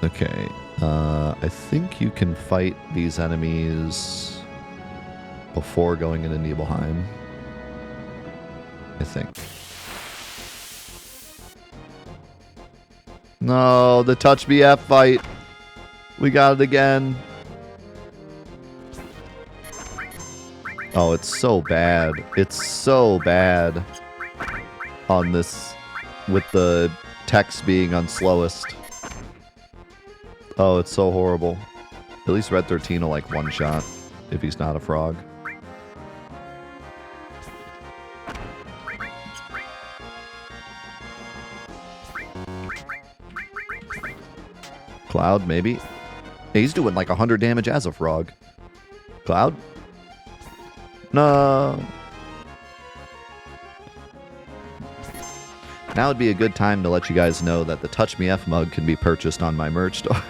Okay. I think you can fight these enemies before going into Nibelheim. I think. No, the Touch BF fight. We got it again. Oh, it's so bad. It's so bad on this with the text being on slowest. Oh, it's so horrible. At least Red 13 will like one shot if he's not a frog. Cloud, maybe. He's doing like 100 damage as a frog. Cloud? No. Now would be a good time to let you guys know that the Touch Me F mug can be purchased on my merch store.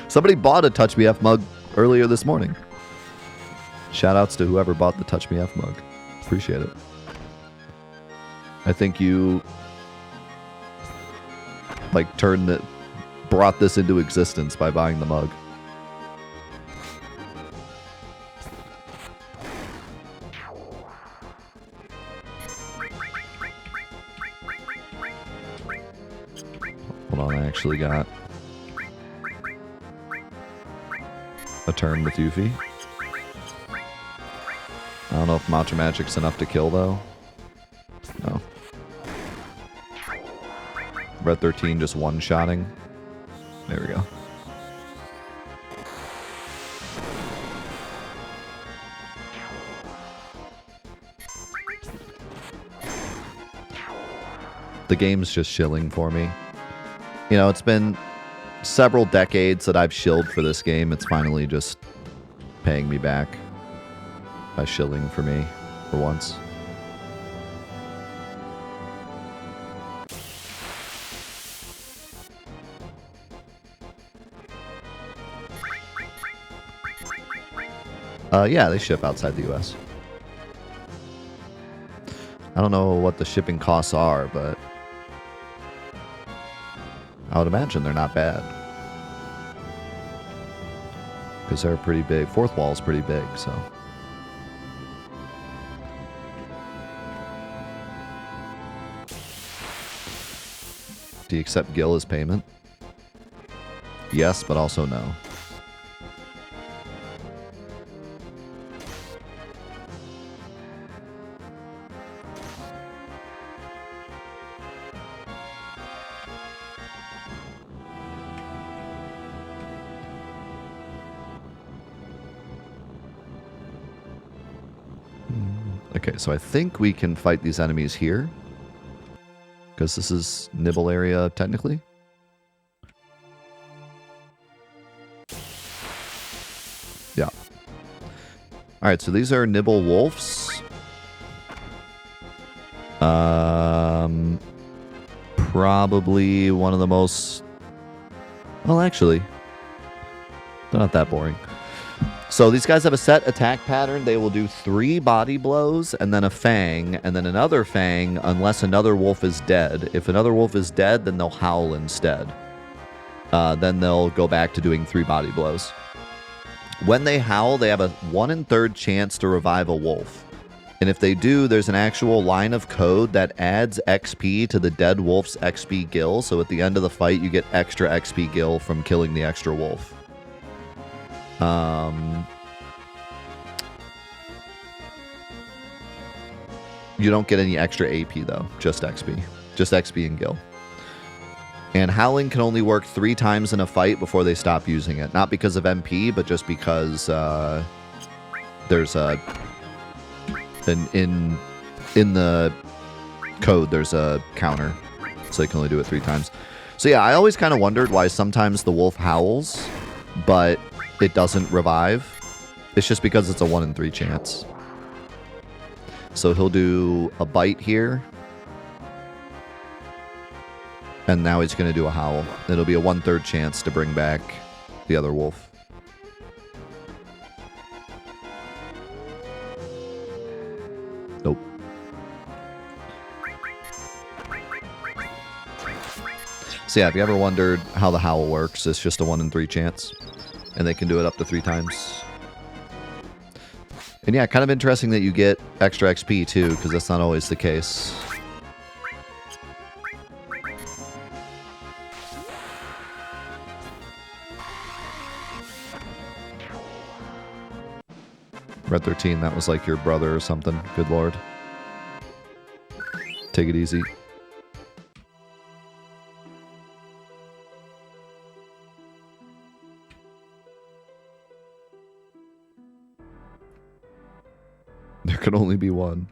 Somebody bought a Touch Me F mug earlier this morning. Shoutouts to whoever bought the Touch Me F mug. Appreciate it. I think you like brought this into existence by buying the mug. Hold on, I actually got a turn with Yuffie. I don't know if Matcha Magic's enough to kill, though. No. Red 13 just one-shotting. There we go. The game's just shilling for me. You know, it's been several decades that I've shilled for this game. It's finally just paying me back by shilling for me for once. Yeah, they ship outside the US. I don't know what the shipping costs are, but I would imagine they're not bad. Because they're pretty big. Fourth wall's pretty big, so. Do you accept Gil as payment? Yes, but also no. Okay, so I think we can fight these enemies here. Because this is Nibble area, technically. Yeah. Alright, so these are Nibble Wolves. Probably one of the most... Well, actually, they're not that boring. So these guys have a set attack pattern. They will do 3 body blows and then a fang and then another fang unless another wolf is dead. If another wolf is dead, then they'll howl instead. Then they'll go back to doing 3 body blows. When they howl, they have a 1 1/3 chance to revive a wolf. And if they do, there's an actual line of code that adds XP to the dead wolf's XP gil. So at the end of the fight, you get extra XP gil from killing the extra wolf. You don't get any extra AP though, just XP. Just XP and gil. And howling can only work 3 times in a fight before they stop using it. Not because of MP, but just because there's a... In the code, there's a counter. So they can only do it 3 times. So yeah, I always kind of wondered why sometimes the wolf howls, but it doesn't revive. It's just because it's a 1 in 3 chance. So he'll do a bite here. And now he's going to do a howl. It'll be a 1/3 chance to bring back the other wolf. So yeah, if you ever wondered how the Howl works, it's just a 1 in 3 chance. And they can do it up to 3 times. And yeah, kind of interesting that you get extra XP too, because that's not always the case. Red 13, that was like your brother or something. Good lord. Take it easy. There can only be one.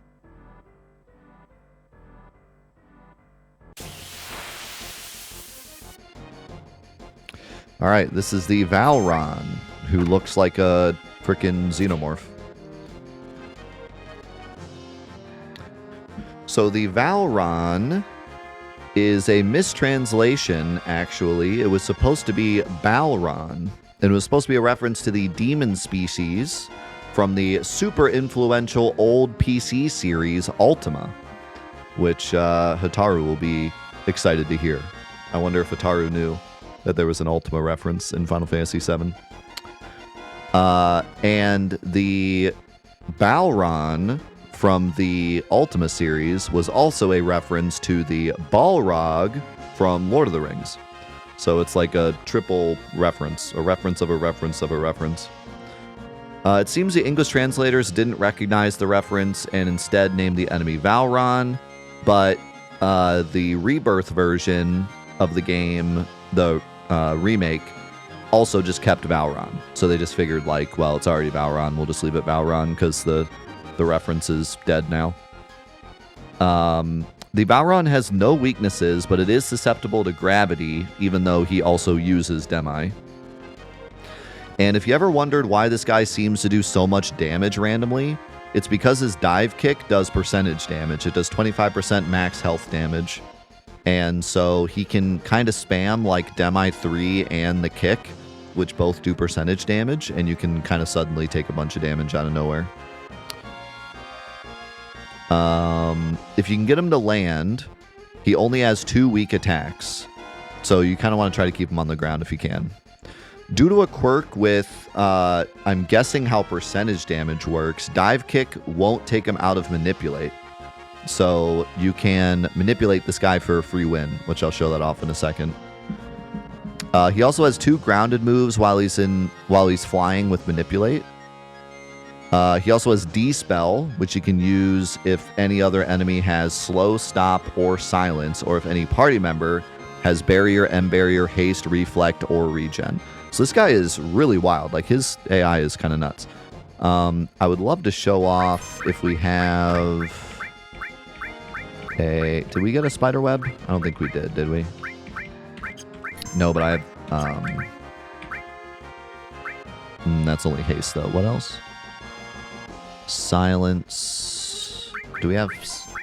Alright, this is the Valron, who looks like a frickin' xenomorph. So the Valron is a mistranslation, actually. It was supposed to be Balron. It was supposed to be a reference to the demon species from the super influential old PC series Ultima, which Hataru will be excited to hear. I wonder if Hataru knew that there was an Ultima reference in Final Fantasy VII. And the Balron from the Ultima series was also a reference to the Balrog from Lord of the Rings. So it's like a triple reference, a reference of a reference of a reference. It seems the English translators didn't recognize the reference and instead named the enemy Valron, but the Rebirth version of the game, the remake, also just kept Valron. So they just figured, like, well, it's already Valron, we'll just leave it Valron because the reference is dead now. The Valron has no weaknesses, but it is susceptible to gravity, even though he also uses Demi. And if you ever wondered why this guy seems to do so much damage randomly, it's because his dive kick does percentage damage. It does 25% max health damage. And so he can kind of spam like Demi 3 and the kick, which both do percentage damage, and you can kind of suddenly take a bunch of damage out of nowhere. If you can get him to land, he only has 2 weak attacks. So you kind of want to try to keep him on the ground if you can. Due to a quirk with, I'm guessing how percentage damage works, Dive Kick won't take him out of Manipulate. So you can manipulate this guy for a free win, which I'll show that off in a second. He also has 2 grounded moves while he's flying with Manipulate. He also has D-Spell, which you can use if any other enemy has Slow, Stop, or Silence, or if any party member has Barrier, M-Barrier, Haste, Reflect, or Regen. So this guy is really wild. Like, his AI is kind of nuts. I would love to show off if we have a... Did we get a spider web? I don't think we did we? No, but I have... that's only haste, though. What else? Silence. Do we have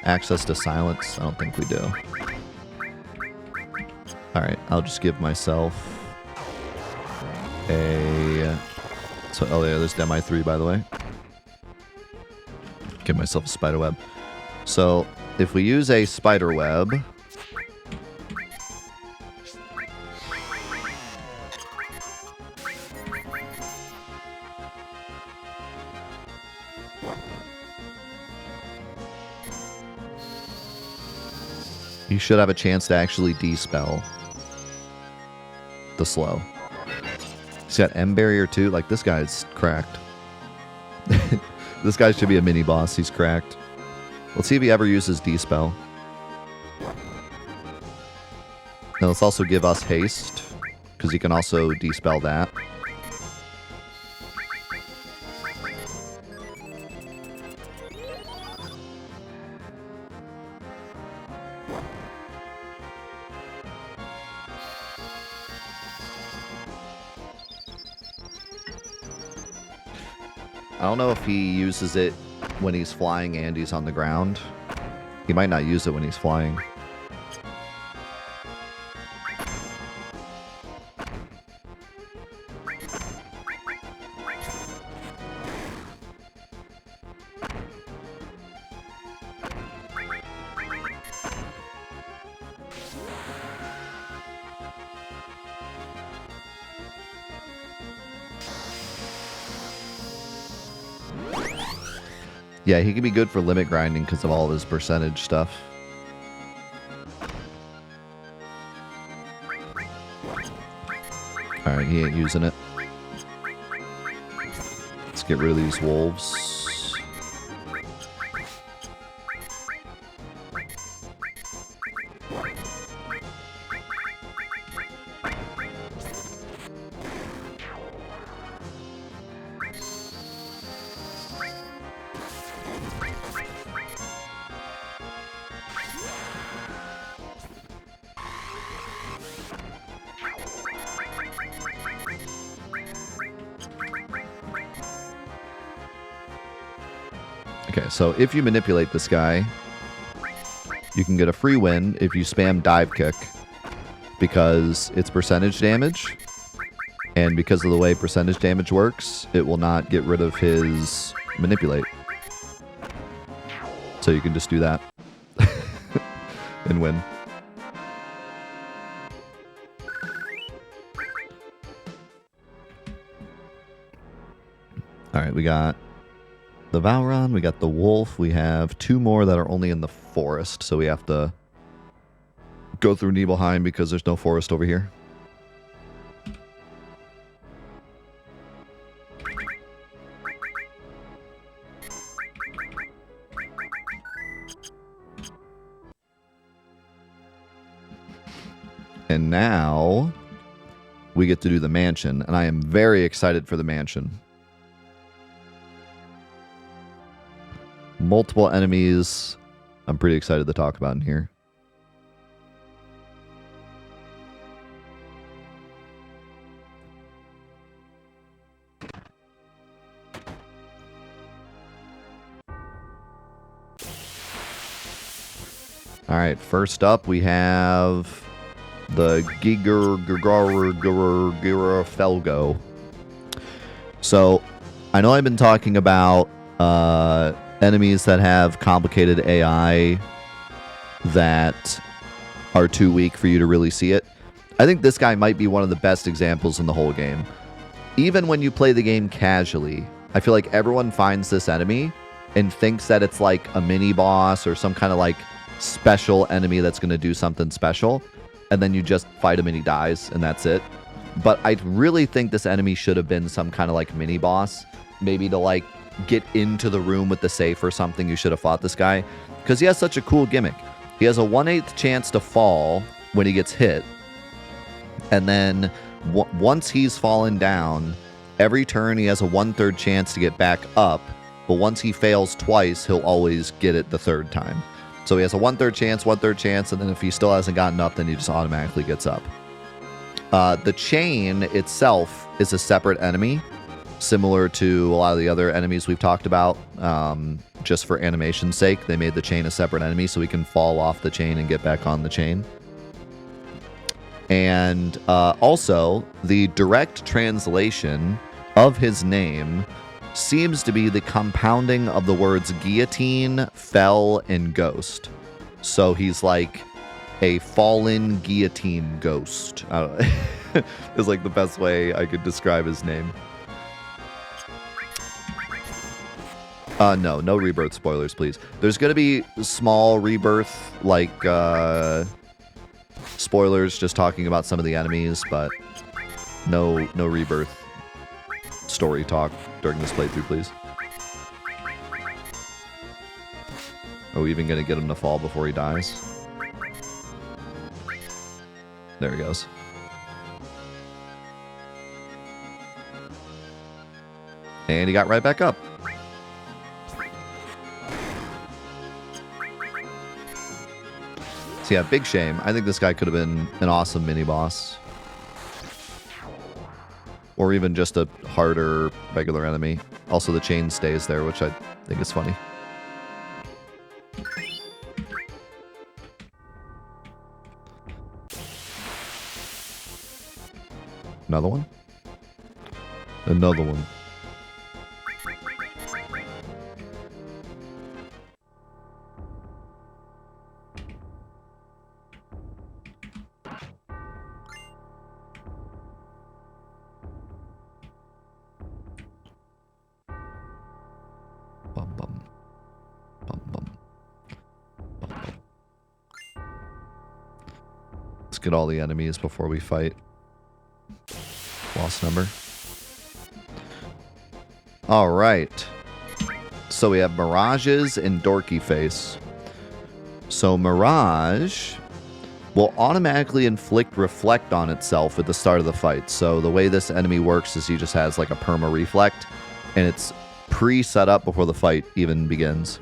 access to silence? I don't think we do. Alright, I'll just give myself a... So, oh yeah, there's Demi 3, by the way. Give myself a spider web. So, if we use a spider web... You should have a chance to actually de-spell the slow. He's got M barrier too. Like, this guy's cracked. This guy should be a mini boss. He's cracked. Let's see if he ever uses de-spell. And let's also give us haste, because he can also de-spell that. I don't know if he uses it when he's flying and he's on the ground. He might not use it when he's flying. Yeah, he can be good for limit grinding because of all of his percentage stuff. Alright, he ain't using it. Let's get rid of these wolves. Okay, so if you manipulate this guy, you can get a free win if you spam dive kick because it's percentage damage, and because of the way percentage damage works, it will not get rid of his manipulate. So you can just do that and win. Alright, we got the Valron, we got the Wolf, we have 2 more that are only in the forest, so we have to go through Nibelheim because there's no forest over here. And now we get to do the mansion, and I am very excited for the mansion. Multiple enemies I'm pretty excited to talk about in here. All right, first up we have the Felgo. So, I know I've been talking about enemies that have complicated AI that are too weak for you to really see it. I think this guy might be one of the best examples in the whole game. Even when you play the game casually, I feel like everyone finds this enemy and thinks that it's like a mini boss or some kind of like special enemy that's going to do something special, and then you just fight him and he dies and that's it. But I really think this enemy should have been some kind of like mini boss, maybe to like get into the room with the safe or something. You should have fought this guy because he has such a cool gimmick. He has a 1/8 chance to fall when he gets hit, and then once he's fallen down, every turn he has a 1/3 chance to get back up, but once he fails twice, he'll always get it the 3rd time. So he has a 1/3 chance, 1/3 chance, and then if he still hasn't gotten up, then he just automatically gets up. The chain itself is a separate enemy, similar to a lot of the other enemies we've talked about. Just for animation's sake, they made the chain a separate enemy so we can fall off the chain and get back on the chain. And also, the direct translation of his name seems to be the compounding of the words guillotine, fell, and ghost. So he's like a fallen guillotine ghost. I don't know. Is like the best way I could describe his name. No rebirth spoilers, please. There's gonna be small rebirth, like, spoilers just talking about some of the enemies, but no rebirth story talk during this playthrough, please. Are we even gonna get him to fall before he dies? There he goes. And he got right back up. So yeah, big shame. I think this guy could have been an awesome mini-boss. Or even just a harder regular enemy. Also, the chain stays there, which I think is funny. Another one? Another one. Bum bum. look at all the enemies before we fight. Lost number. All right. So we have Mirages and Dorky Face. So Mirage will automatically inflict Reflect on itself at the start of the fight. So the way this enemy works is he just has like a perma reflect, and it's pre-set up before the fight even begins.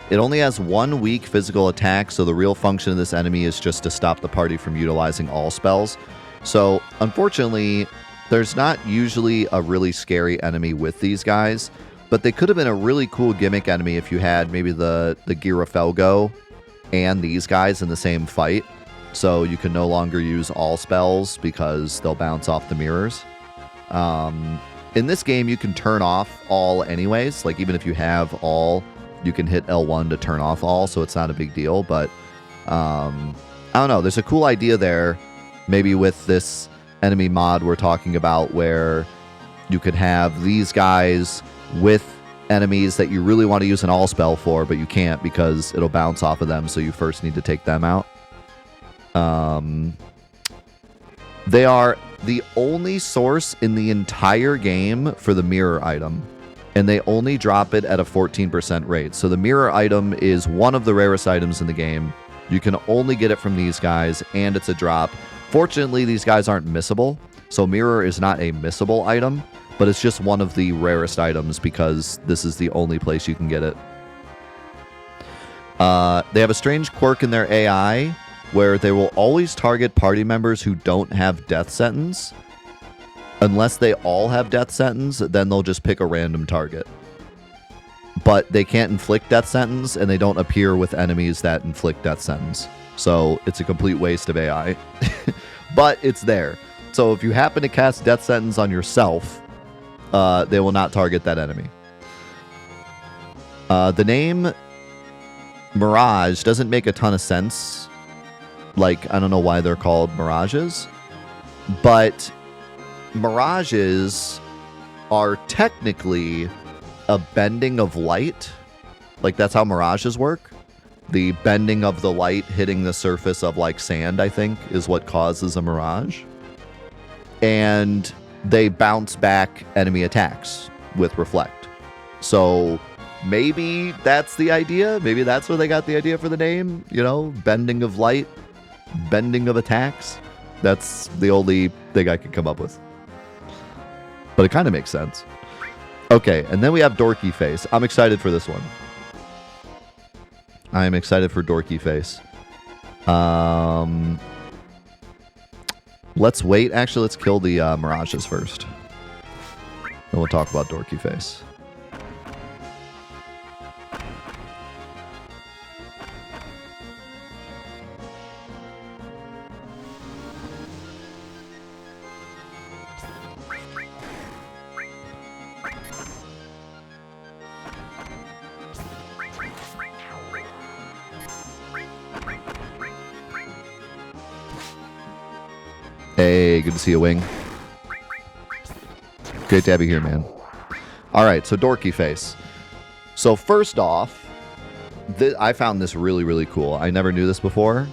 It only has one weak physical attack, so the real function of this enemy is just to stop the party from utilizing all spells. So unfortunately, there's not usually a really scary enemy with these guys, but they could have been a really cool gimmick enemy if you had maybe the Girafelgo and these guys in the same fight. So you can no longer use all spells because they'll bounce off the mirrors. In this game, you can turn off all anyways. Like even if you have all, you can hit L1 to turn off all, so it's not a big deal. But I don't know. There's a cool idea there, maybe with this enemy mod we're talking about, where you could have these guys with enemies that you really want to use an all spell for, but you can't because it'll bounce off of them, so you first need to take them out. They are the only source in the entire game for the mirror item, and they only drop it at a 14% rate. So the mirror item is one of the rarest items in the game. You can only get it from these guys, and it's a drop. Fortunately, these guys aren't missable, so mirror is not a missable item, but it's just one of the rarest items because this is the only place you can get it. They have a strange quirk in their AI where they will always target party members who don't have death sentence. Unless they all have death sentence, then they'll just pick a random target. But they can't inflict death sentence, and they don't appear with enemies that inflict death sentence. So it's a complete waste of AI. But it's there. So if you happen to cast death sentence on yourself, they will not target that enemy. The name Mirage doesn't make a ton of sense. Like, I don't know why they're called Mirages. But Mirages are technically a bending of light. Like, that's how Mirages work. The bending of the light hitting the surface of, like, sand, I think, is what causes a Mirage. And they bounce back enemy attacks with Reflect. So maybe that's the idea. Maybe that's where they got the idea for the name. You know, bending of light, bending of attacks. That's the only thing I could come up with. But it kind of makes sense. Okay, and then we have Dorky Face. I'm excited for this one. I am excited for Dorky Face. Let's wait. Actually, let's kill the Mirages first. Then we'll talk about Dorky Face. Hey, good to see you, Wing. Great to have you here, man. All right, so Dorky Face. So first off, I found this really, really cool. I never knew this before,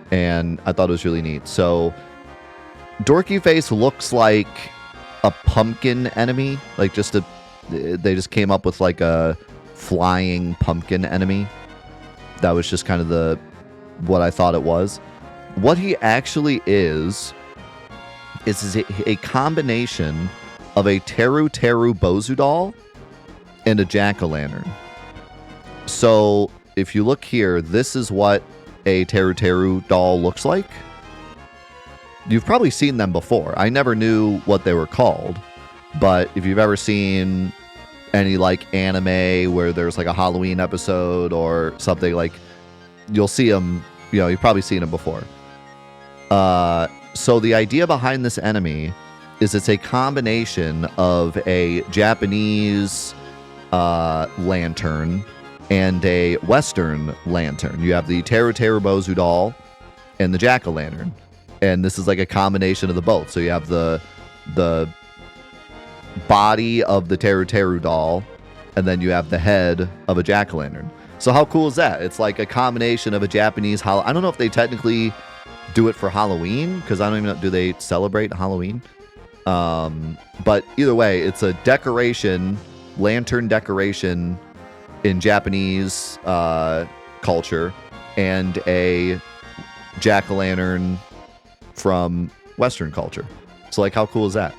and I thought it was really neat. So Dorky Face looks like a pumpkin enemy. Like they just came up with like a flying pumpkin enemy. That was just kind of what I thought it was. What he actually is a combination of a Teru Teru Bozu doll and a jack-o'-lantern. So if you look here, this is what a Teru Teru doll looks like. You've probably seen them before. I never knew what they were called, but if you've ever seen any like anime where there's like a Halloween episode or something, like you'll see them, you know, you've probably seen them before. So the idea behind this enemy is it's a combination of a Japanese lantern and a Western lantern. You have the Teru Teru Bozu doll and the jack-o'-lantern. And this is like a combination of the both. So you have the body of the Teru Teru doll, and then you have the head of a jack-o'-lantern. So how cool is that? It's like a combination of a Japanese I don't know if they technically do it for Halloween, because I don't even know, do they celebrate Halloween? But either way, it's a decoration, lantern decoration in Japanese culture, and a jack-o'-lantern from Western culture. So like, how cool is that?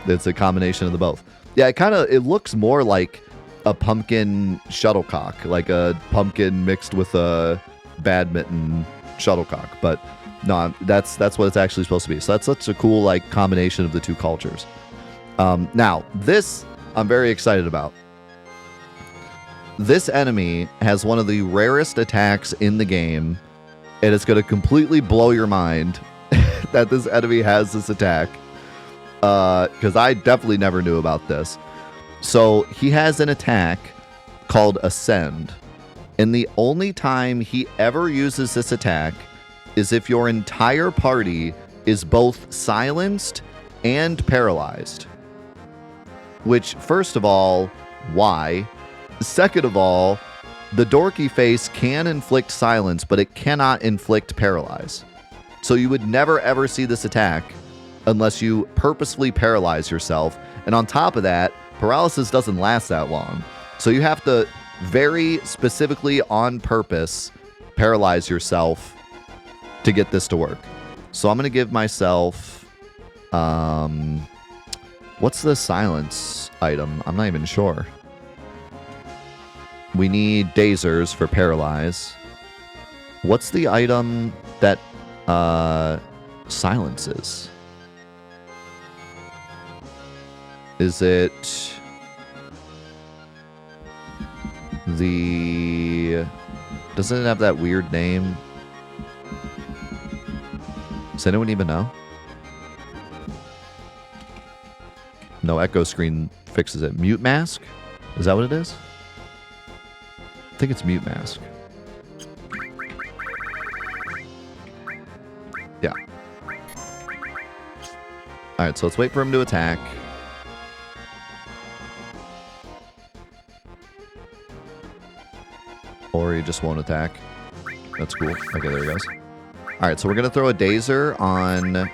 It's a combination of the both. Yeah, it looks more like a pumpkin shuttlecock, like a pumpkin mixed with a badminton shuttlecock. But no, that's what it's actually supposed to be. So that's such a cool like combination of the two cultures. Now, this I'm very excited about. This enemy has one of the rarest attacks in the game, and it's going to completely blow your mind that this enemy has this attack, because I definitely never knew about this. So he has an attack called Ascend, and the only time he ever uses this attack is if your entire party is both silenced and paralyzed. Which, first of all, why? Second of all, the dorky face can inflict silence, but it cannot inflict paralyze. So you would never ever see this attack unless you purposefully paralyze yourself. And on top of that, paralysis doesn't last that long. So you have to very specifically on purpose paralyze yourself to get this to work. So I'm going to give myself... what's the silence item? I'm not even sure. We need dazers for paralyze. What's the item that silences? Is it the... Doesn't it have that weird name? Does anyone even know? No, echo screen fixes it. Mute mask? Is that what it is? I think it's mute mask. Yeah. Alright, so let's wait for him to attack. Or he just won't attack. That's cool. Okay, there he goes. Alright, so we're going to throw a dazer on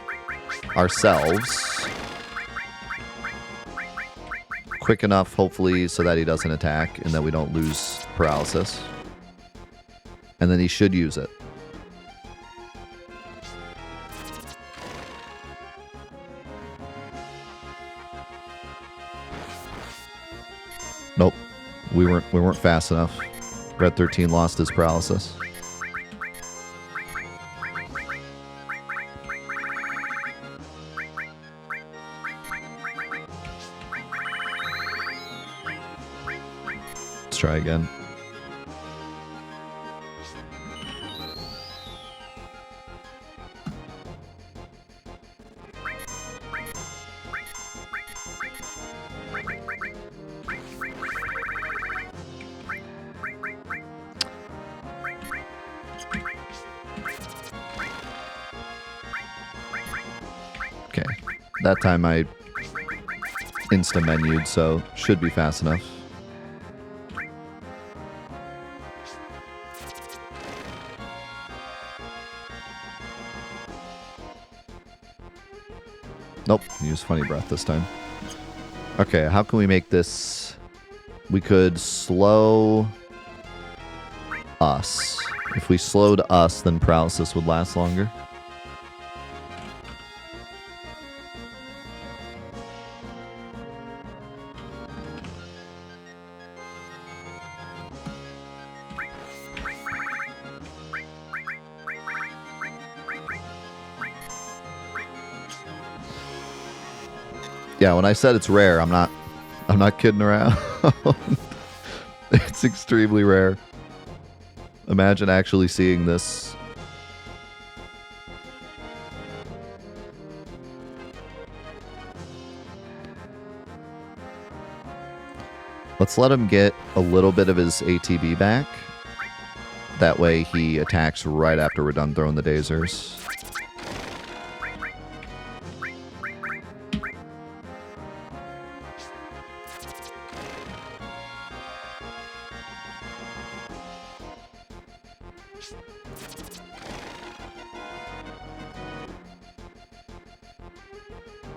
ourselves. Quick enough, hopefully, so that he doesn't attack and that we don't lose paralysis. And then he should use it. Nope. We weren't fast enough. Red 13 lost his paralysis. Let's try again. Okay, that time I insta-menued, so should be fast enough. Nope, use funny breath this time. Okay, how can we make this... We could slow us. If we slowed us, then paralysis would last longer. Yeah, when I said it's rare, I'm not kidding around. It's extremely rare. Imagine actually seeing this. Let's let him get a little bit of his ATB back. That way he attacks right after we're done throwing the dazers.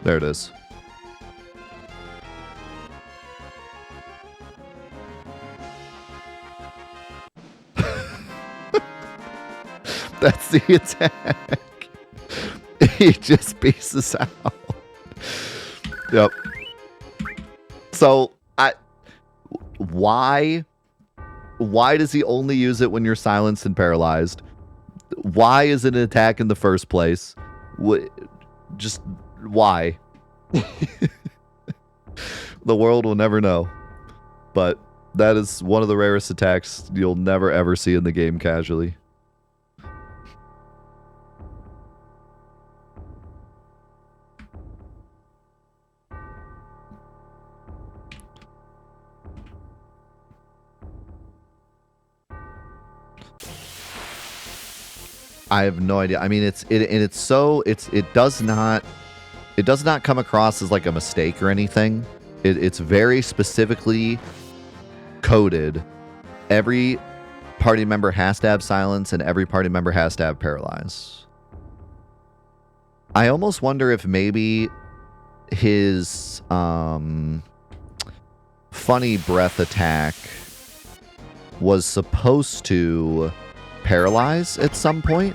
There it is. That's the attack. He just pieces out. Yep. So, why does he only use it when you're silenced and paralyzed? Why is it an attack in the first place? Just why? The world will never know. But that is one of the rarest attacks you'll never ever see in the game casually. I have no idea. I mean, it does not come across as like a mistake or anything. It's very specifically coded. Every party member has to have silence, and every party member has to have paralyze. I almost wonder if maybe his funny breath attack was supposed to paralyze at some point.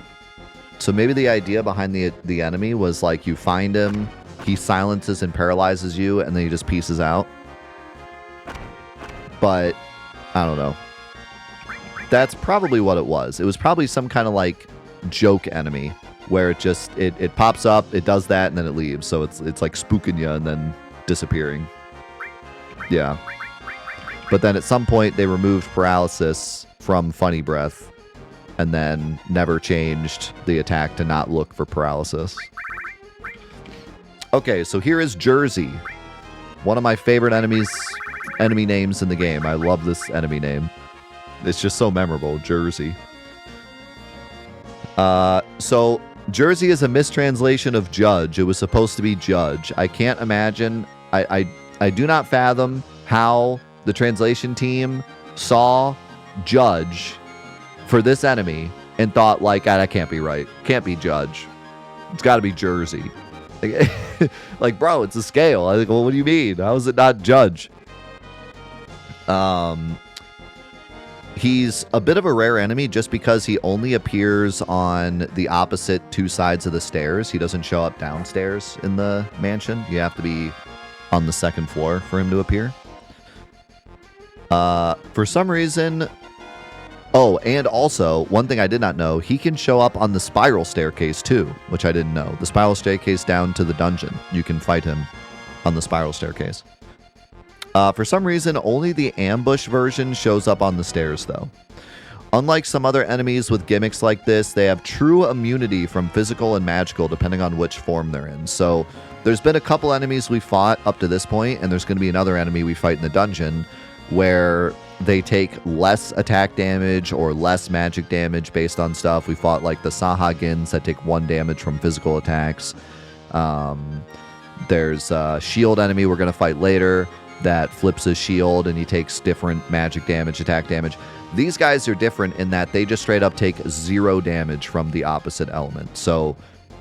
So maybe the idea behind the enemy was like you find him, he silences and paralyzes you, and then he just pieces out. But I don't know. That's probably what it was. It was probably some kind of like joke enemy where it pops up, it does that, and then it leaves. So it's like spooking you and then disappearing. Yeah. But then at some point they removed paralysis from funny breath, and then never changed the attack to not look for paralysis. Okay, so here is Jersey. One of my favorite enemy names in the game. I love this enemy name. It's just so memorable, Jersey. So Jersey is a mistranslation of judge. It was supposed to be judge. I can't imagine. I do not fathom how the translation team saw judge for this enemy and thought like, that can't be right. Can't be judge. It's got to be Jersey. Like, bro, it's a scale. I think, well, what do you mean? How is it not judge? He's a bit of a rare enemy just because he only appears on the opposite two sides of the stairs. He doesn't show up downstairs in the mansion. You have to be on the second floor for him to appear. For some reason... Oh, and also, one thing I did not know, he can show up on the spiral staircase too, which I didn't know. The spiral staircase down to the dungeon. You can fight him on the spiral staircase. For some reason, only the ambush version shows up on the stairs, though. Unlike some other enemies with gimmicks like this, they have true immunity from physical and magical, depending on which form they're in. So, there's been a couple enemies we fought up to this point, and there's going to be another enemy we fight in the dungeon, where they take less attack damage or less magic damage based on stuff. We fought like the Sahagins that take 1 damage from physical attacks. There's a shield enemy we're going to fight later that flips his shield and he takes different magic damage, attack damage. These guys are different in that they just straight up take 0 damage from the opposite element. So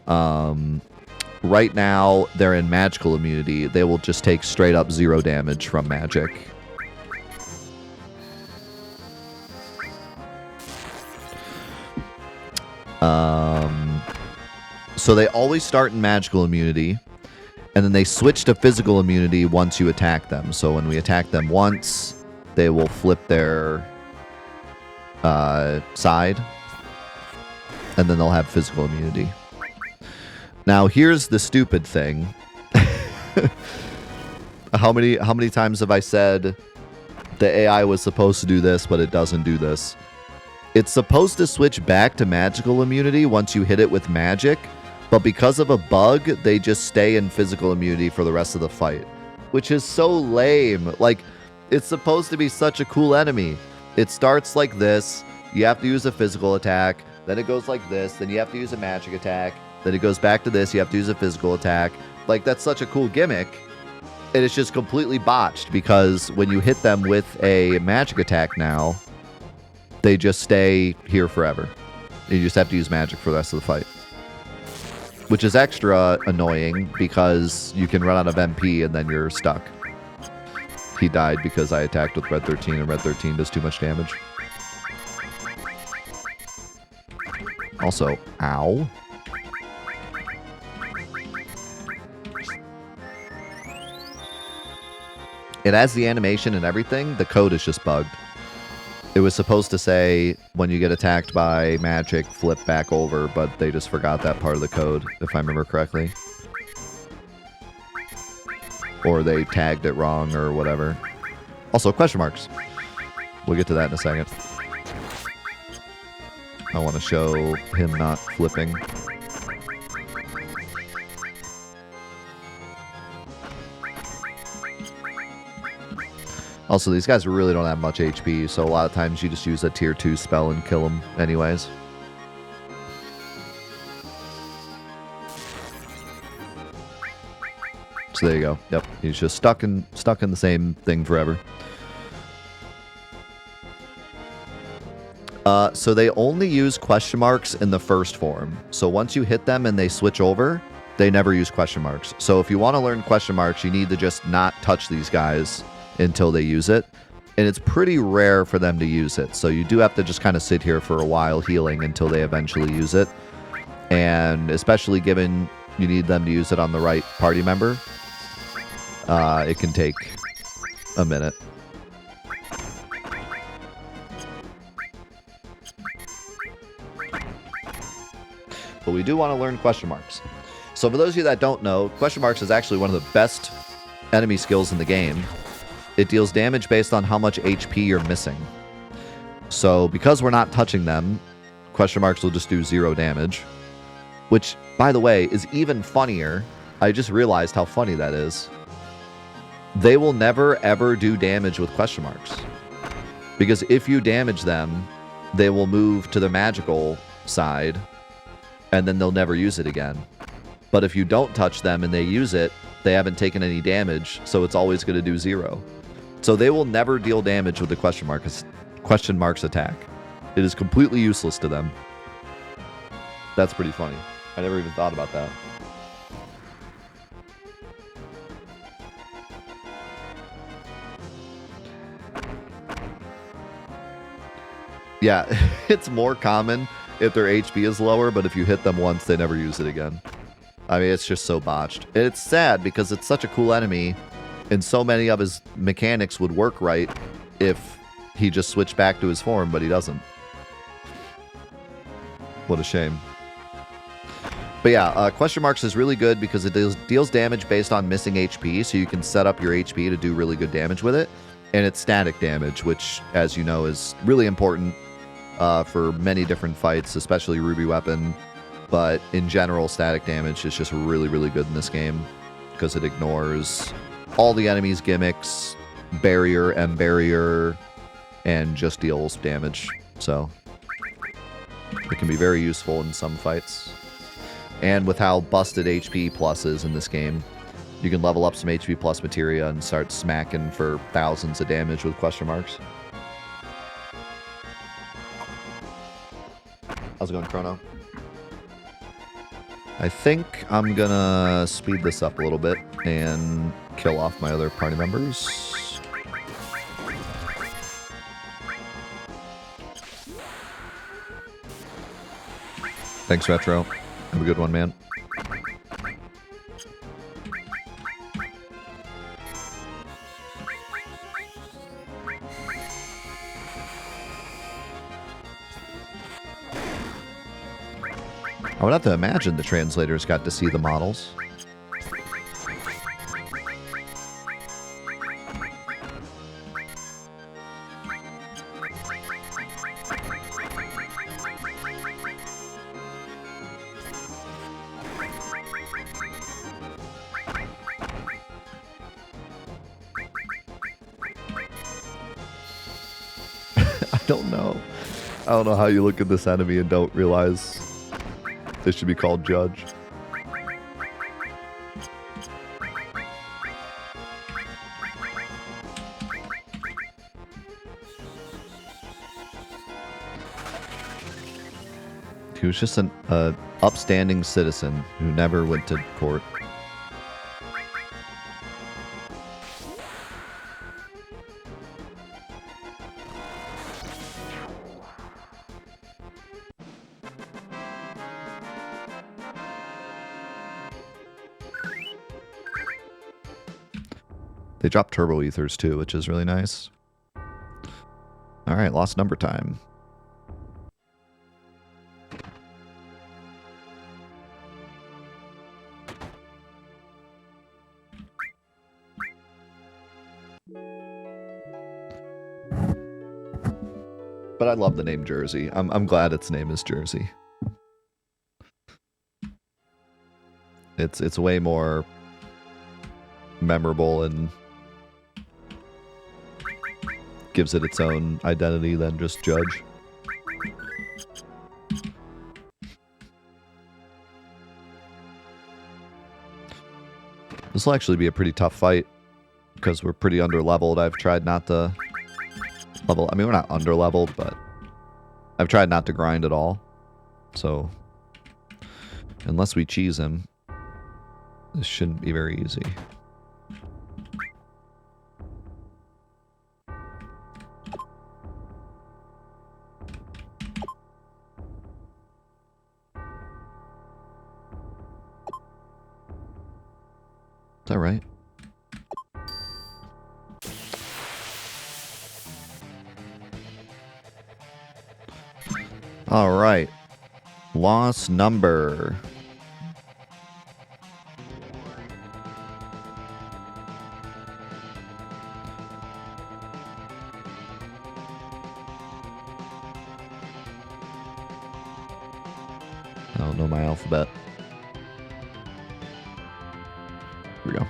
right now they're in magical immunity. They will just take straight up 0 damage from magic. So they always start in magical immunity, and then they switch to physical immunity once you attack them. So when we attack them once, they will flip their side, and then they'll have physical immunity. Now here's the stupid thing. How many times have I said the AI was supposed to do this, but it doesn't do this? It's supposed to switch back to magical immunity once you hit it with magic, but because of a bug, they just stay in physical immunity for the rest of the fight, which is so lame. Like, it's supposed to be such a cool enemy. It starts like this, you have to use a physical attack, then it goes like this, then you have to use a magic attack, then it goes back to this, you have to use a physical attack. Like, that's such a cool gimmick, and it's just completely botched, because when you hit them with a magic attack now, they just stay here forever. You just have to use magic for the rest of the fight. which is extra annoying because you can run out of MP and then you're stuck. He died because I attacked with Red 13 and Red 13 does too much damage. Also, ow. It has the animation and everything. The code is just bugged. It was supposed to say, when you get attacked by magic, flip back over, but they just forgot that part of the code, if I remember correctly. Or they tagged it wrong or whatever. Also, question marks. We'll get to that in a second. I want to show him not flipping. Also, these guys really don't have much HP, so a lot of times you just use a tier 2 spell and kill them anyways. So there you go. Yep, he's just stuck in the same thing forever. So they only use question marks in the first form. So once you hit them and they switch over, they never use question marks. So if you want to learn question marks, you need to just not touch these guys until they use it. And it's pretty rare for them to use it. So you do have to just kind of sit here for a while healing until they eventually use it. And especially given you need them to use it on the right party member, it can take a minute. But we do want to learn question marks. So for those of you that don't know, question marks is actually one of the best enemy skills in the game. It deals damage based on how much HP you're missing. So because we're not touching them, question marks will just do 0 damage. Which, by the way, is even funnier. I just realized how funny that is. They will never ever do damage with question marks. Because if you damage them, they will move to the magical side, and then they'll never use it again. But if you don't touch them and they use it, they haven't taken any damage, so it's always going to do 0. So they will never deal damage with the question marks attack. It is completely useless to them. That's pretty funny. I never even thought about that. Yeah, it's more common if their HP is lower, but if you hit them once, they never use it again. I mean, it's just so botched. And it's sad because it's such a cool enemy, and so many of his mechanics would work right if he just switched back to his form, but he doesn't. What a shame. But yeah, question marks is really good because it deals damage based on missing HP, so you can set up your HP to do really good damage with it. And it's static damage, which, as you know, is really important for many different fights, especially Ruby Weapon. But in general, static damage is just really, really good in this game because it ignores all the enemy's gimmicks, barrier, M-barrier, and just deals damage. So it can be very useful in some fights. And with how busted HP plus is in this game, you can level up some HP plus materia and start smacking for thousands of damage with question marks. How's it going, Chrono? I think I'm gonna speed this up a little bit and kill off my other party members. Thanks, Retro. Have a good one, man. I would have to imagine the translators got to see the models. I don't know how you look at this enemy and don't realize they should be called Judge. He was just an upstanding citizen who never went to court. They dropped turbo ethers too, which is really nice. All right, lost number time. But I love the name Jersey. I'm glad its name is Jersey. It's way more memorable and gives it its own identity than just Judge. This will actually be a pretty tough fight because we're pretty under-leveled. I've tried not to level... I mean, we're not under-leveled, but I've tried not to grind at all. So, unless we cheese him, this shouldn't be very easy. Is that right? All right. Lost number. I don't know my alphabet. Here we go.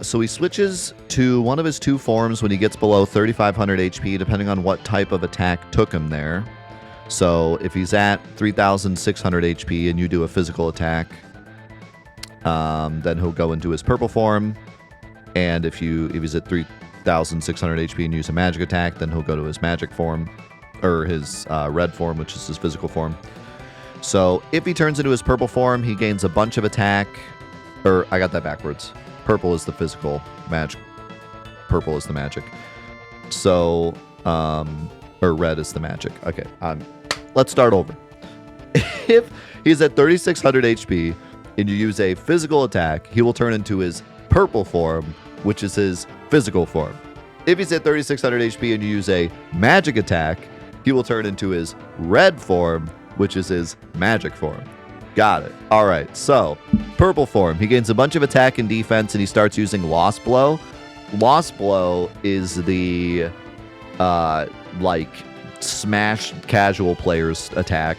So he switches to one of his two forms when he gets below 3,500 HP, depending on what type of attack took him there. So if he's at 3,600 HP and you do a physical attack, then he'll go into his purple form. And if he's at 3,600 HP and use a magic attack, then he'll go to his magic form, or his red form, which is his physical form. So if he turns into his purple form, he gains a bunch of attack. Or I got that backwards. Purple is the physical, magic. Purple is the magic. So, or red is the magic. Okay, let's start over. If he's at 3,600 HP and you use a physical attack, he will turn into his purple form, which is his physical form. If he's at 3,600 HP and you use a magic attack, he will turn into his red form, which is his magic form. Got it. All right, so purple form. He gains a bunch of attack and defense, and he starts using Lost Blow. Lost Blow is the, like, smash casual player's attack.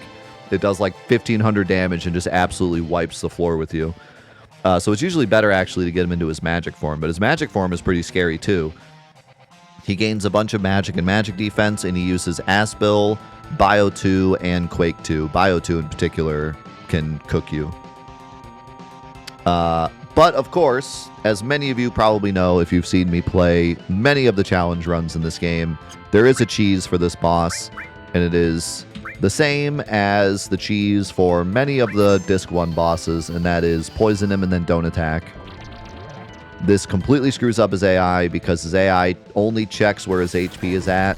It does, like, 1,500 damage and just absolutely wipes the floor with you. So it's usually better, actually, to get him into his magic form. But his magic form is pretty scary, too. He gains a bunch of magic and magic defense, and he uses Aspil, Bio 2, and Quake 2. Bio 2, in particular, can cook you. But of course, as many of you probably know if you've seen me play many of the challenge runs in this game, there is a cheese for this boss, and it is the same as the cheese for many of the Disc 1 bosses, and that is poison him and then don't attack. This completely screws up his AI because his AI only checks where his HP is at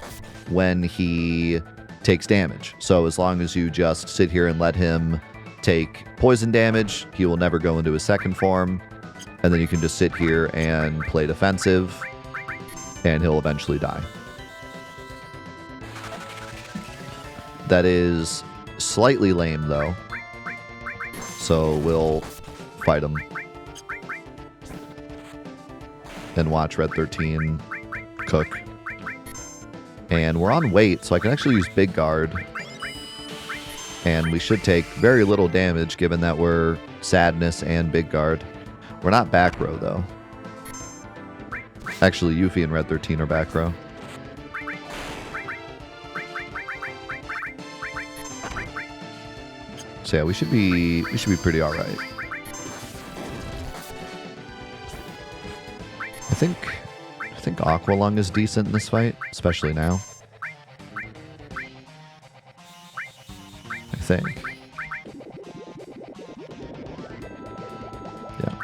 when he takes damage. So as long as you just sit here and let him take poison damage, he will never go into his second form, and then you can just sit here and play defensive, and he'll eventually die. That is slightly lame, though, so we'll fight him and watch Red 13 cook. And we're on weight, so I can actually use Big Guard. And we should take very little damage given that we're Sadness and Big Guard. We're not back row, though. Actually, Yuffie and Red 13 are back row. So yeah, we should be pretty alright. I think Aqualung is decent in this fight, especially now. think. Yeah.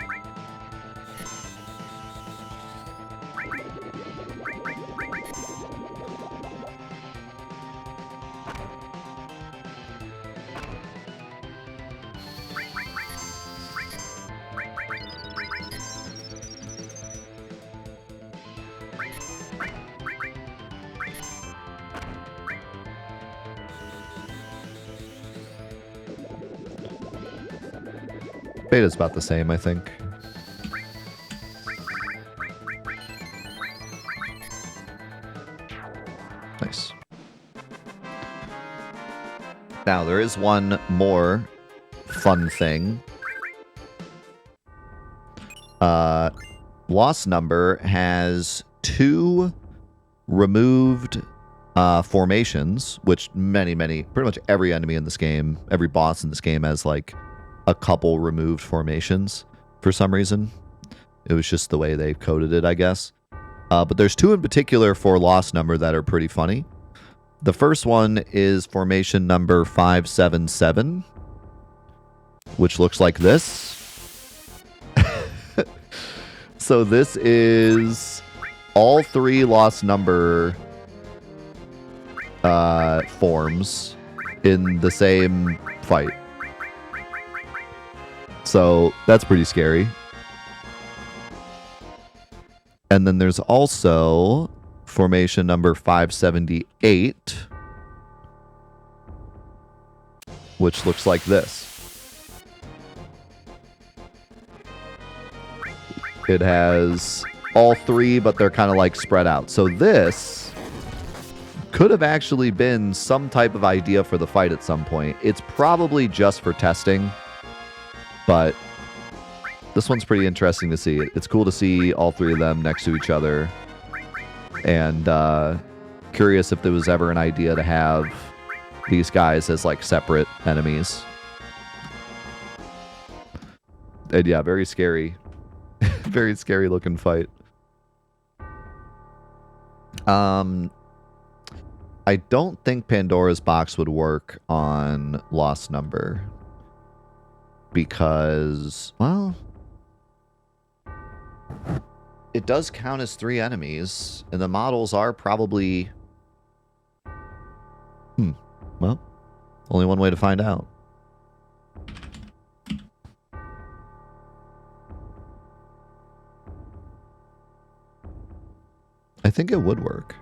Beta's about the same, I think. Nice. Now, there is one more fun thing. Lost Number has 2 removed formations, which pretty much every enemy in this game, every boss in this game has like a couple removed formations for some reason. It was just the way they coded it, I guess. But there's 2 in particular for Lost Number that are pretty funny. The first one is formation number 577, which looks like this. So this is all 3 Lost Number forms in the same fight. So that's pretty scary. And then there's also formation number 578, which looks like this. It has all 3, but they're kind of like spread out. So this could have actually been some type of idea for the fight at some point. It's probably just for testing, but this one's pretty interesting to see. It's cool to see all 3 of them next to each other. And curious if there was ever an idea to have these guys as like separate enemies. And yeah, very scary. Very scary looking fight. I don't think Pandora's Box would work on Lost Number. Because, well, it does count as 3 enemies, and the models are probably... Well, only one way to find out. I think it would work.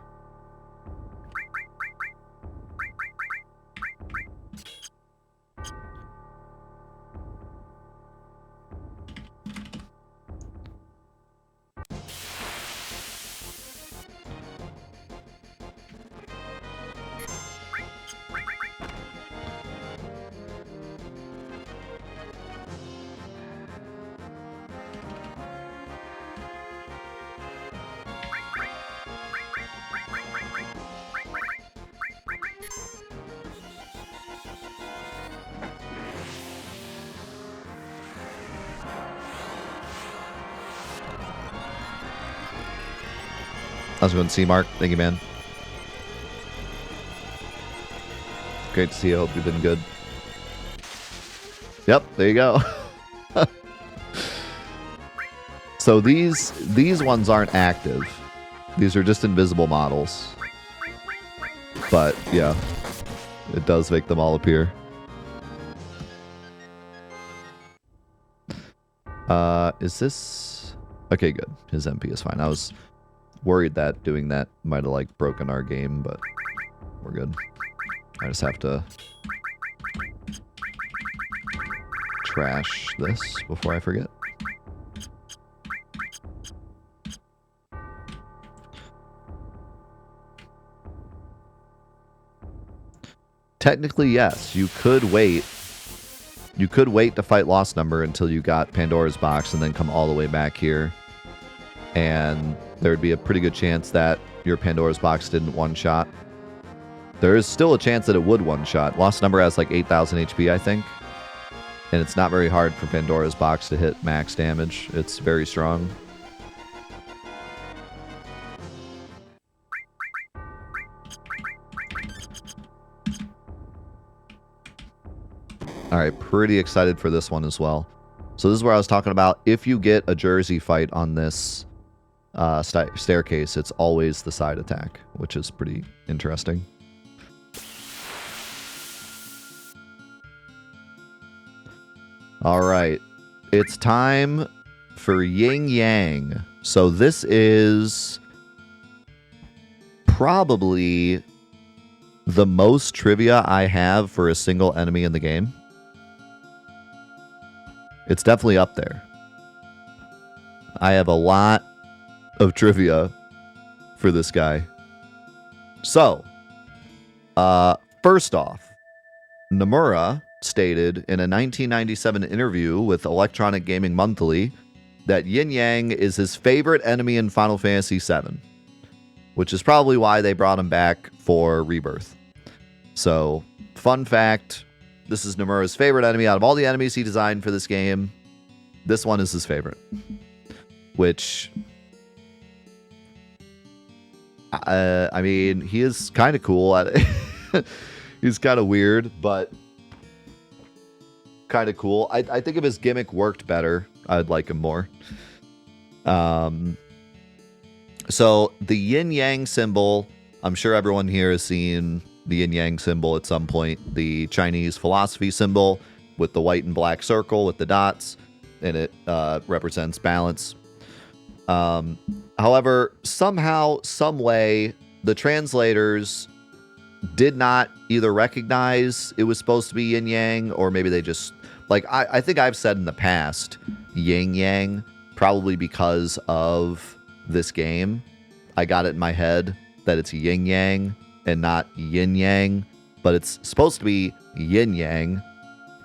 How's it going, C-Mark? Thank you, man. Great to see you. Hope you've been good. Yep, there you go. So these ones aren't active. These are just invisible models. But, yeah. It does make them all appear. Is this... Okay, good. His MP is fine. I was worried that doing that might have, like, broken our game, but we're good. I just have to trash this before I forget. Technically, yes. You could wait. You could wait to fight Lost Number until you got Pandora's Box and then come all the way back here. And there'd be a pretty good chance that your Pandora's Box didn't one-shot. There is still a chance that it would one-shot. Lost Number has like 8,000 HP, I think. And it's not very hard for Pandora's Box to hit max damage. It's very strong. All right, pretty excited for this one as well. So this is where I was talking about, if you get a Jersey fight on this staircase, it's always the side attack, which is pretty interesting. All right, it's time for Yin Yang. So this is probably the most trivia I have for a single enemy in the game. It's definitely up there. I have a lot of trivia for this guy. So, first off, Nomura stated in a 1997 interview with Electronic Gaming Monthly that Yin Yang is his favorite enemy in Final Fantasy VII, which is probably why they brought him back for Rebirth. So, fun fact, this is Nomura's favorite enemy. Out of all the enemies he designed for this game, this one is his favorite. Which, I mean, he is kind of cool at it. He's kind of weird, but kind of cool. I think if his gimmick worked better, I'd like him more. So the yin yang symbol, I'm sure everyone here has seen the yin yang symbol at some point. The Chinese philosophy symbol with the white and black circle with the dots, and it represents balance. However, somehow, some way, the translators did not either recognize it was supposed to be yin yang, or maybe they just, like, I think I've said in the past yin yang, probably because of this game. I got it in my head that it's yin yang and not yin yang, but it's supposed to be yin yang.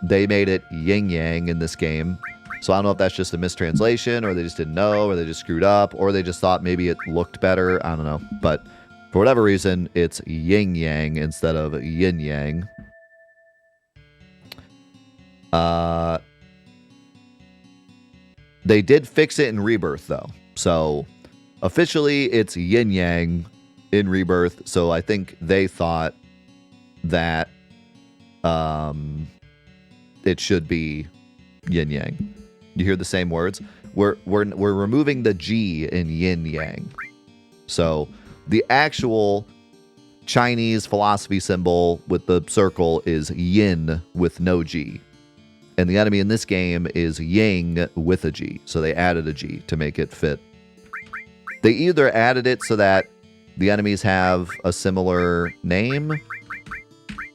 They made it yin yang in this game. So I don't know if that's just a mistranslation, or they just didn't know, or they just screwed up, or they just thought maybe it looked better. I don't know. But for whatever reason, it's yin yang instead of yin yang. They did fix it in Rebirth, though. So officially, it's yin yang in Rebirth. So I think they thought that it should be yin yang. You hear the same words? We're removing the G in yin yang. So the actual Chinese philosophy symbol with the circle is yin with no G. And the enemy in this game is yang with a G. So they added a G to make it fit. They either added it so that the enemies have a similar name,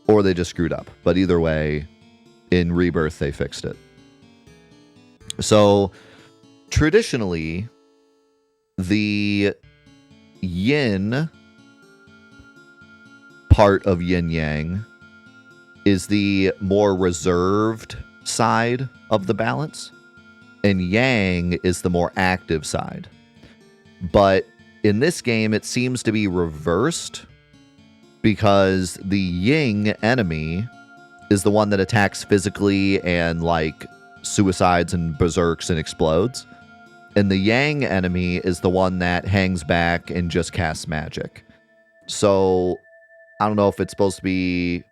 or they just screwed up. But either way, in Rebirth, they fixed it. So, traditionally, the yin part of yin yang is the more reserved side of the balance, and yang is the more active side. But in this game, it seems to be reversed, because the yin enemy is the one that attacks physically and, like, suicides and berserks and explodes. And the yang enemy is the one that hangs back and just casts magic. So I don't know if it's supposed to be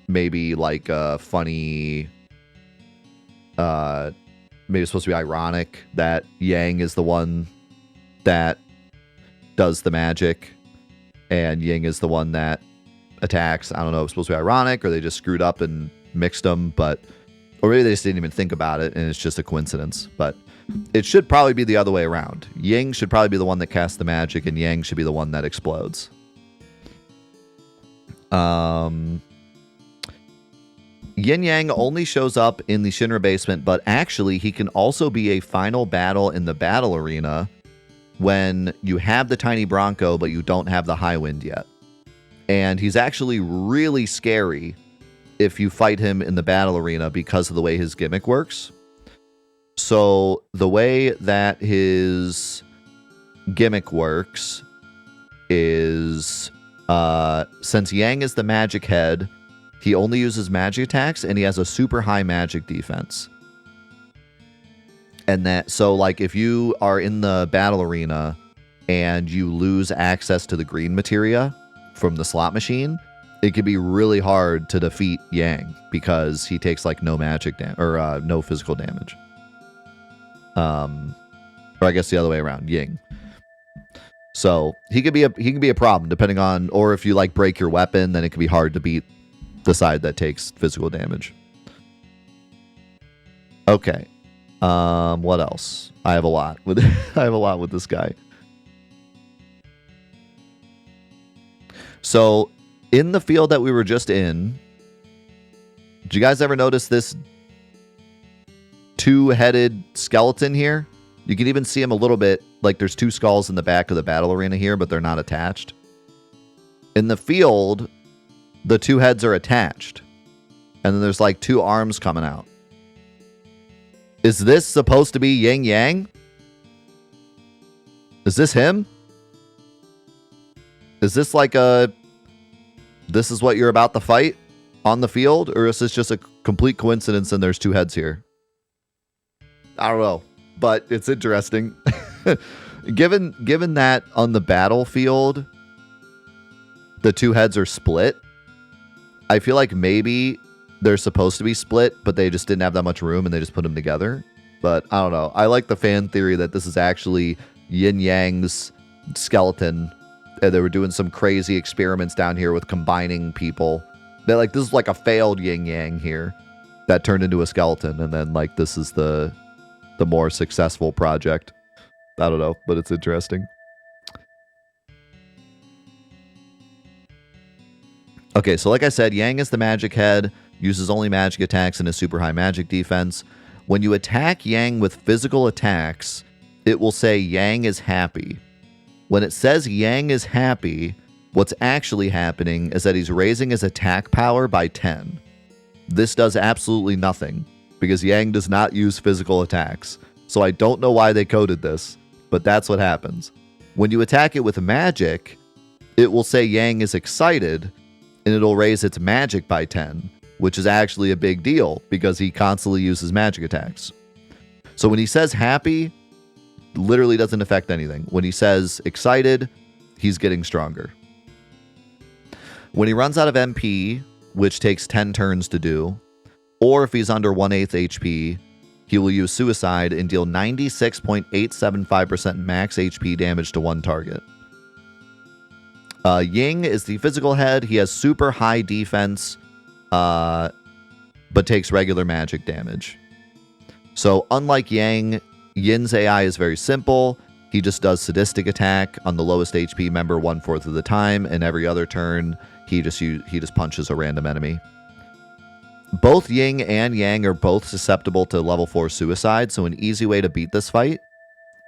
maybe like a funny, maybe it's supposed to be ironic that yang is the one that does the magic and yin is the one that attacks. I don't know if it's supposed to be ironic, or they just screwed up and mixed them, or maybe they just didn't even think about it and it's just a coincidence. But it should probably be the other way around. Yin should probably be the one that casts the magic, and yang should be the one that explodes. Yin Yang only shows up in the Shinra basement, but actually he can also be a final battle in the battle arena when you have the tiny Bronco, but you don't have the high wind yet. And he's actually really scary if you fight him in the battle arena because of the way his gimmick works. So the way that his gimmick works is, since Yang is the magic head, he only uses magic attacks, and he has a super high magic defense. And that, so like if you are in the battle arena and you lose access to the green materia from the slot machine, it could be really hard to defeat Yang because he takes like no magic damage or no physical damage. Or I guess the other way around, Ying. So he could be a problem depending on, or if you like break your weapon, then it could be hard to beat the side that takes physical damage. Okay. What else? I have a lot with this guy. So in the field that we were just in, did you guys ever notice this two-headed skeleton here? You can even see him a little bit, like there's two skulls in the back of the battle arena here, but they're not attached. In the field, the two heads are attached. And then there's like two arms coming out. Is this supposed to be Yin Yang? Is this him? Is this like this is what you're about to fight on the field? Or is this just a complete coincidence and there's two heads here? I don't know, but it's interesting. Given that on the battlefield, the two heads are split, I feel like maybe they're supposed to be split, but they just didn't have that much room and they just put them together. But I don't know. I like the fan theory that this is actually Yin Yang's skeleton. And they were doing some crazy experiments down here with combining people. They're like, this is like a failed Yin Yang here that turned into a skeleton. And then like this is the more successful project. I don't know, but it's interesting. Okay, so like I said, Yang is the magic head, uses only magic attacks and a super high magic defense. When you attack Yang with physical attacks, it will say Yang is happy. When it says Yang is happy, what's actually happening is that he's raising his attack power by 10. This does absolutely nothing, because Yang does not use physical attacks. So I don't know why they coded this, but that's what happens. When you attack it with magic, it will say Yang is excited, and it'll raise its magic by 10, which is actually a big deal, because he constantly uses magic attacks. So when he says happy, literally doesn't affect anything. When he says excited, he's getting stronger. When he runs out of MP, which takes 10 turns to do, or if he's under 1/8 HP, he will use Suicide and deal 96.875% max HP damage to one target. Ying is the physical head. He has super high defense, but takes regular magic damage. So unlike Yang, Yin's AI is very simple. He just does sadistic attack on the lowest HP member 1/4 of the time, and every other turn he just punches a random enemy. Both Ying and Yang are both susceptible to level 4 Suicide, so an easy way to beat this fight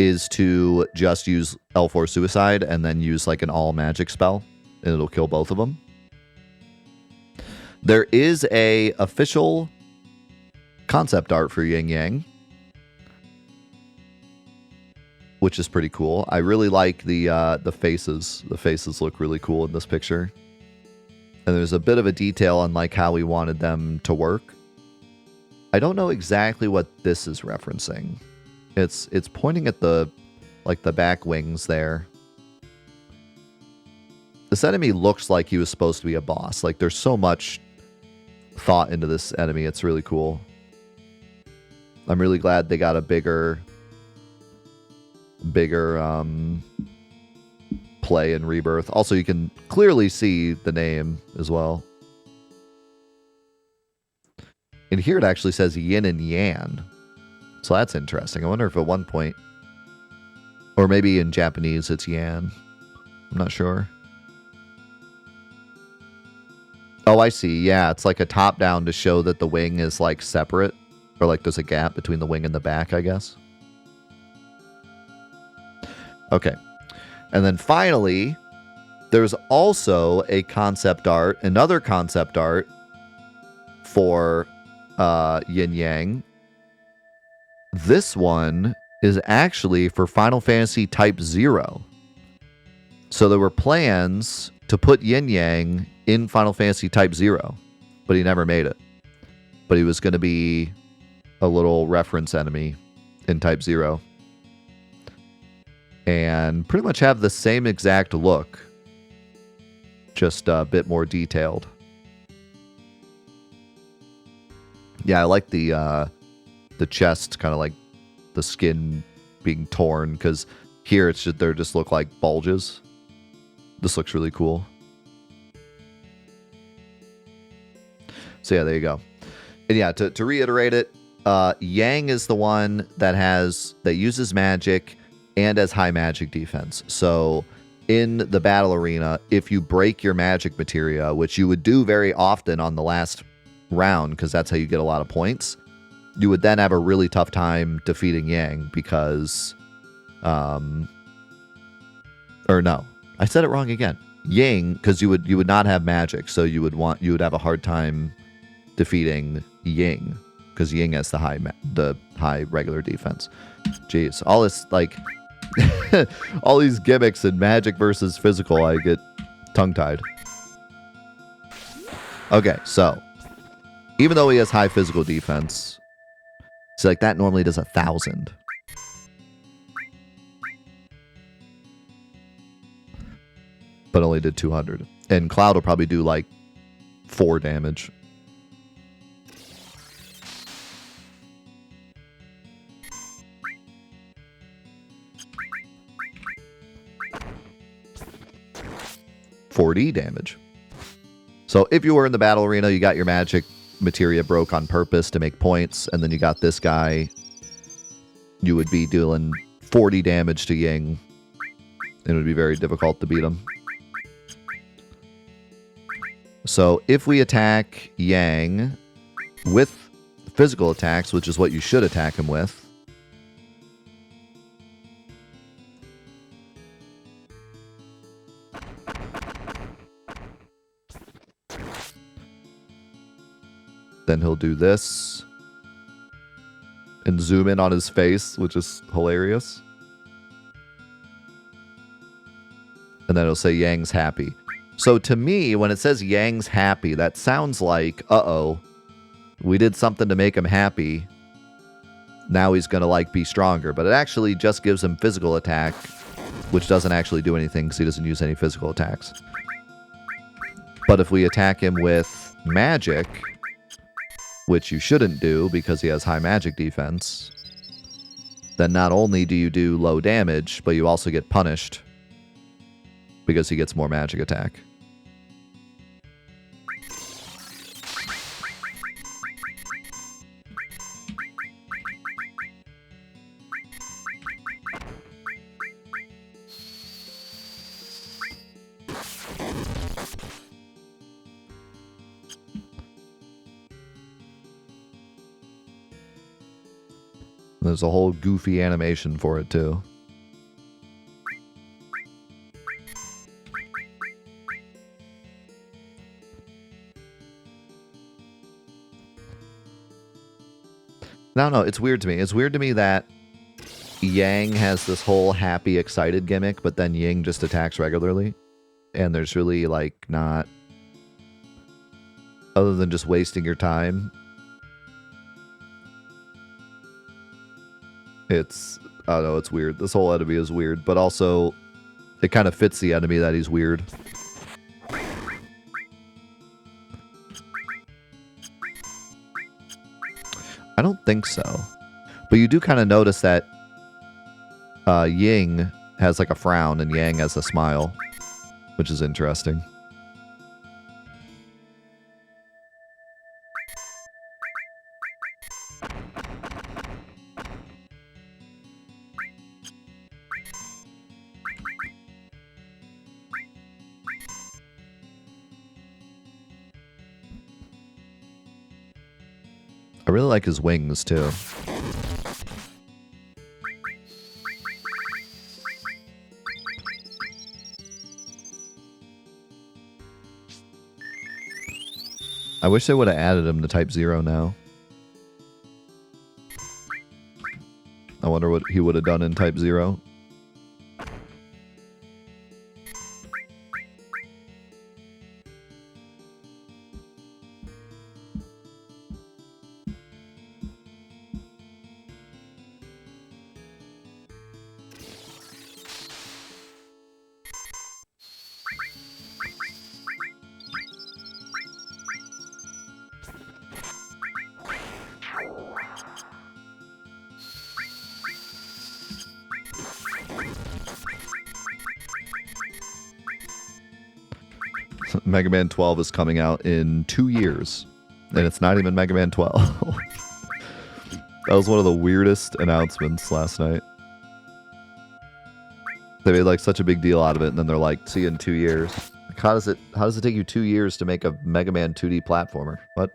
is to just use L4 Suicide and then use like an all magic spell, and it'll kill both of them. There is a official concept art for Yin Yang, which is pretty cool. I really like the faces. The faces look really cool in this picture. And there's a bit of a detail on like how we wanted them to work. I don't know exactly what this is referencing. It's pointing at the back wings there. This enemy looks like he was supposed to be a boss. Like there's so much thought into this enemy. It's really cool. I'm really glad they got a bigger play in Rebirth. Also, you can clearly see the name as well. And here it actually says Yin and Yan. So that's interesting. I wonder if at one point, or maybe in Japanese it's Yan. I'm not sure. Oh, I see. Yeah, it's like a top down to show that the wing is like separate, or like there's a gap between the wing and the back, I guess. Okay. And then finally, there's also a concept art, another concept art for Yin Yang. This one is actually for Final Fantasy Type 0. So there were plans to put Yin Yang in Final Fantasy Type 0, but he never made it. But he was going to be a little reference enemy in Type 0. And pretty much have the same exact look just a bit more detailed. Yeah, I like the chest, kind of like the skin being torn, because here it's just, they just look like bulges. This looks really cool. So yeah, there you go. And yeah, to reiterate it, Yang is the one that uses magic and has high magic defense. So in the battle arena, if you break your magic materia, which you would do very often on the last round, because that's how you get a lot of points, you would then have a really tough time defeating Yang because, or no, I said it wrong again. Yang, because you would not have magic, so you would have a hard time defeating Ying, because Ying has the high regular defense. Jeez, all this like all these gimmicks and magic versus physical, I get tongue-tied. Okay, so even though he has high physical defense, so like that normally does 1,000. But only did 200. And Cloud will probably do like 4 damage. .40 damage. So if you were in the battle arena, you got your magic materia broke on purpose to make points, and then you got this guy, you would be doing 40 damage to Ying. It would be very difficult to beat him. So if we attack Yang with physical attacks, which is what you should attack him with, then he'll do this and zoom in on his face, which is hilarious. And then it'll say Yang's happy. So to me, when it says Yang's happy, that sounds like, uh-oh, we did something to make him happy. Now he's going to like be stronger. But it actually just gives him physical attack, which doesn't actually do anything because he doesn't use any physical attacks. But if we attack him with magic, which you shouldn't do because he has high magic defense, then not only do you do low damage, but you also get punished because he gets more magic attack. There's a whole goofy animation for it, too. No, it's weird to me. It's weird to me that Yang has this whole happy, excited gimmick, but then Ying just attacks regularly. And there's really, like, not... Other than just wasting your time... It's, I don't know, it's weird. This whole enemy is weird, but also it kind of fits the enemy that he's weird. I don't think so. But you do kind of notice that Ying has like a frown and Yang has a smile, which is interesting. I really like his wings, too. I wish they would have added him to Type 0 now. I wonder what he would have done in Type 0. Mega Man 12 is coming out in 2 years, and it's not even Mega Man 12. That was one of the weirdest announcements last night. They made like such a big deal out of it, and then they're like, "See you in 2 years." Like, how does it take you 2 years to make a Mega Man 2D platformer? What?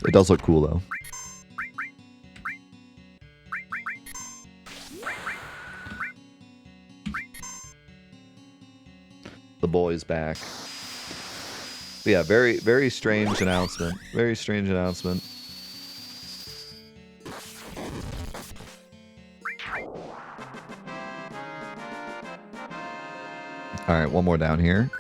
It does look cool though. The boy's back. But yeah, very, very strange announcement. Very strange announcement. All right, one more down here.